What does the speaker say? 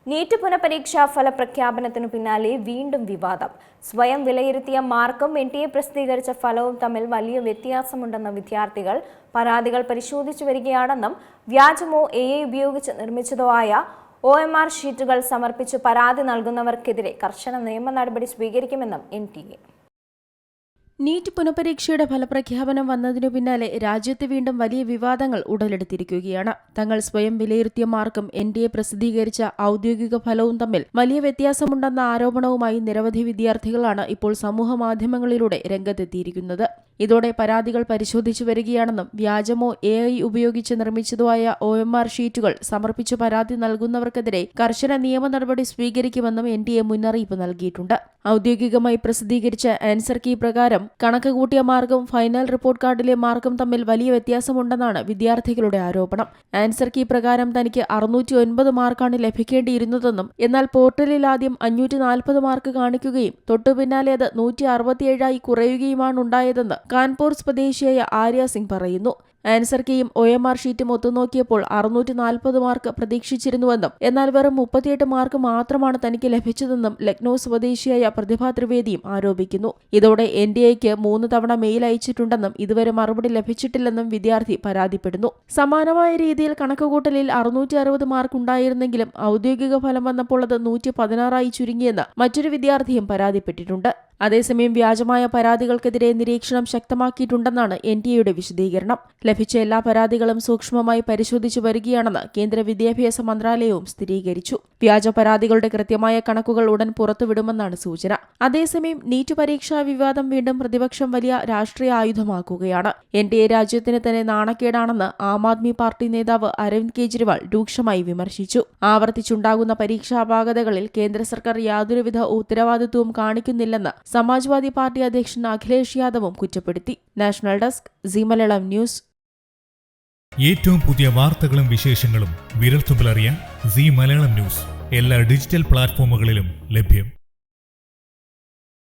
NEET പുനഃപരീക്ഷാ ഫലപ്രഖ്യാപനത്തിനു പിന്നാലെ വീണ്ടും വിവാദം. സ്വയം വിലയിരുത്തിയ മാർക്കും എൻടിഎ പ്രസിദ്ധീകരിച്ച ഫലവും തമ്മിൽ വലിയ വ്യത്യാസമുണ്ടെന്ന വിദ്യാർത്ഥികൾ പരാതികൾ പരിശോധിച്ചു വരികയാണെന്നും വ്യാജമോ എഐ ഉപയോഗിച്ച് നിർമ്മിച്ചതോ ആയ OMR ഷീറ്റുകൾ സമർപ്പിച്ച് പരാതി നൽകുന്നവർക്കെതിരെ കർശന നിയമ നടപടി സ്വീകരിക്കുമെന്നും എൻടിഎ. നീറ്റ് പുനഃപരീക്ഷയുടെ ഫലപ്രഖ്യാപനം വന്നതിനു പിന്നാലെ രാജ്യത്ത് വീണ്ടും വലിയ വിവാദങ്ങൾ ഉടലെടുത്തിരിക്കുകയാണ്. തങ്ങൾ സ്വയം വിലയിരുത്തിയ മാർക്കും എൻടിഎ പ്രസിദ്ധീകരിച്ച ഔദ്യോഗിക ഫലവും തമ്മിൽ വലിയ വ്യത്യാസമുണ്ടെന്ന ആരോപണവുമായി നിരവധി വിദ്യാർത്ഥികളാണ് ഇപ്പോൾ സമൂഹമാധ്യമങ്ങളിലൂടെ രംഗത്തെത്തിയിരിക്കുന്നത്. ഇതോടെ പരാതികൾ പരിശോധിച്ചു വരികയാണെന്നും വ്യാജമോ എഐ ഉപയോഗിച്ച് നിർമ്മിച്ചതോ ആയ OMR ഷീറ്റുകൾ സമർപ്പിച്ചു പരാതി നൽകുന്നവർക്കെതിരെ കർശന നിയമ നടപടി സ്വീകരിക്കുമെന്നും എൻടിഎ മുന്നറിയിപ്പ് നൽകിയിട്ടുണ്ട്. ഔദ്യോഗികമായി പ്രസിദ്ധീകരിച്ച ആൻസർ കീ പ്രകാരം കണക്ക് കൂട്ടിയ മാർക്കും ഫൈനൽ റിപ്പോർട്ട് കാർഡിലെ മാർക്കും തമ്മിൽ വലിയ വ്യത്യാസമുണ്ടെന്നാണ് വിദ്യാർത്ഥികളുടെ ആരോപണം. ആൻസർ കീ പ്രകാരം തനിക്ക് 609 മാർക്കാണ് ലഭിക്കേണ്ടിയിരുന്നതെന്നും എന്നാൽ പോർട്ടലിൽ ആദ്യം 540 മാർക്ക് കാണിക്കുകയും തൊട്ടുപിന്നാലെ അത് 167 കുറയുകയുമാണുണ്ടായതെന്ന് കാൺപൂർ സ്വദേശിയായ ആര്യ സിംഗ് പറയുന്നു. ആൻസർ കീയും OMR ഷീറ്റും ഒത്തുനോക്കിയപ്പോൾ 640 മാർക്ക് പ്രതീക്ഷിച്ചിരുന്നുവെന്നും എന്നാൽ വെറും 38 മാർക്ക് മാത്രമാണ് തനിക്ക് ലഭിച്ചതെന്നും ലക്നൌ സ്വദേശിയായ പ്രതിഭ ത്രിവേദിയും ആരോപിക്കുന്നു. ഇതോടെ എൻടിഎക്ക് 3 തവണ മെയിൽ അയച്ചിട്ടുണ്ടെന്നും ഇതുവരെ മറുപടി ലഭിച്ചിട്ടില്ലെന്നും വിദ്യാർത്ഥി പരാതിപ്പെടുന്നു. സമാനമായ രീതിയിൽ കണക്കുകൂട്ടലിൽ 660 മാർക്ക് ഉണ്ടായിരുന്നെങ്കിലും ഔദ്യോഗിക ഫലം വന്നപ്പോൾ അത് 116 ചുരുങ്ങിയെന്ന് മറ്റൊരു വിദ്യാർത്ഥിയും പരാതിപ്പെട്ടിട്ടുണ്ട്. അതേസമയം വ്യാജമായ പരാതികൾക്കെതിരെ നിരീക്ഷണം ശക്തമാക്കിയിട്ടുണ്ടെന്നാണ് എൻടിഎയുടെ വിശദീകരണം. ലഭിച്ച എല്ലാ പരാതികളും സൂക്ഷ്മമായി പരിശോധിച്ചു വരികയാണെന്ന് കേന്ദ്ര വിദ്യാഭ്യാസ മന്ത്രാലയവും സ്ഥിരീകരിച്ചു. വ്യാജ പരാതികളുടെ കൃത്യമായ കണക്കുകൾ ഉടൻ പുറത്തുവിടുമെന്നാണ് സൂചന. അതേസമയം നീറ്റ് പരീക്ഷാ വിവാദം വീണ്ടും പ്രതിപക്ഷം വലിയ രാഷ്ട്രീയ ആയുധമാക്കുകയാണ്. എൻടിഎ രാജ്യത്തിന് തന്നെ നാണക്കേടാണെന്ന് ആം ആദ്മി പാർട്ടി നേതാവ് അരവിന്ദ് കെജ്രിവാൾ രൂക്ഷമായി വിമർശിച്ചു. ആവർത്തിച്ചുണ്ടാകുന്ന പരീക്ഷാപാകതകളിൽ കേന്ദ്ര സർക്കാർ യാതൊരുവിധ ഉത്തരവാദിത്വവും കാണിക്കുന്നില്ലെന്ന് സമാജ്വാദി പാർട്ടി അധ്യക്ഷൻ അഖിലേഷ് യാദവും കുറ്റപ്പെടുത്തി. National desk Zee Malayalam news. ഏറ്റവും പുതിയ വാർത്തകളും വിശേഷങ്ങളും വിരൽത്തുമ്പിലറിയാൻ സീ മലയാളം ന്യൂസ് എല്ലാ ഡിജിറ്റൽ പ്ലാറ്റ്ഫോമുകളിലും ലഭ്യം.